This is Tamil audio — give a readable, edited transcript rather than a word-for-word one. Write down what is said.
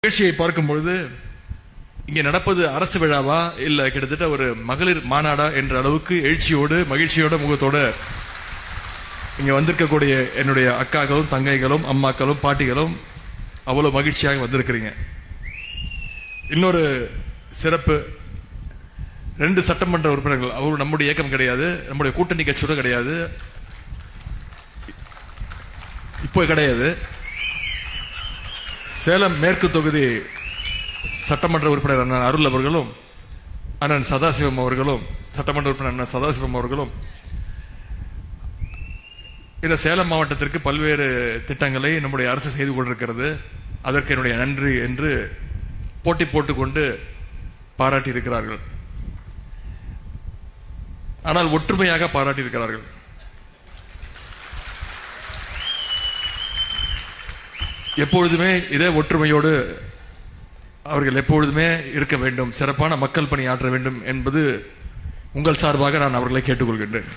நிகழ்ச்சியை பார்க்கும் பொழுது இங்கே நடப்பது அரசு விழாவா இல்ல கிட்டத்தட்ட ஒரு மகளிர் மாநாடா என்ற அளவுக்கு எழுச்சியோடு மகிழ்ச்சியோட முகத்தோட இங்க வந்திருக்கக்கூடிய என்னுடைய அக்காக்களும் தங்கைகளும் அம்மாக்களும் பாட்டிகளும் அவ்வளவு மகிழ்ச்சியாக வந்திருக்கிறீங்க. இன்னொரு சிறப்பு, 2 சட்டமன்ற உறுப்பினர்கள், அவர் நம்முடைய இயக்கம் கிடையாது, நம்முடைய கூட்டணி கட்சியோட கிடையாது, இப்போ கிடையாது. சேலம் மேற்கு தொகுதி சட்டமன்ற உறுப்பினர் அண்ணன் அருள் அவர்களும் அண்ணன் சதாசிவம் அவர்களும் சட்டமன்ற உறுப்பினர் அண்ணன் சதாசிவம் அவர்களும் இந்த சேலம் மாவட்டத்திற்கு பல்வேறு திட்டங்களை நம்முடைய அரசு செய்து கொண்டிருக்கிறது, அதற்கு என்னுடைய நன்றி என்று போட்டி போட்டுக்கொண்டு பாராட்டி இருக்கிறார்கள். ஆனால் ஒற்றுமையாக பாராட்டி இருக்கிறார்கள். எப்பொழுதுமே இதே ஒற்றுமையோடு அவர்கள் எப்பொழுதுமே இருக்க வேண்டும், சிறப்பான மக்கள் பணி ஆற்ற வேண்டும் என்பது உங்கள் சார்பாக நான் அவர்களை கேட்டுக்கொள்கின்றேன்.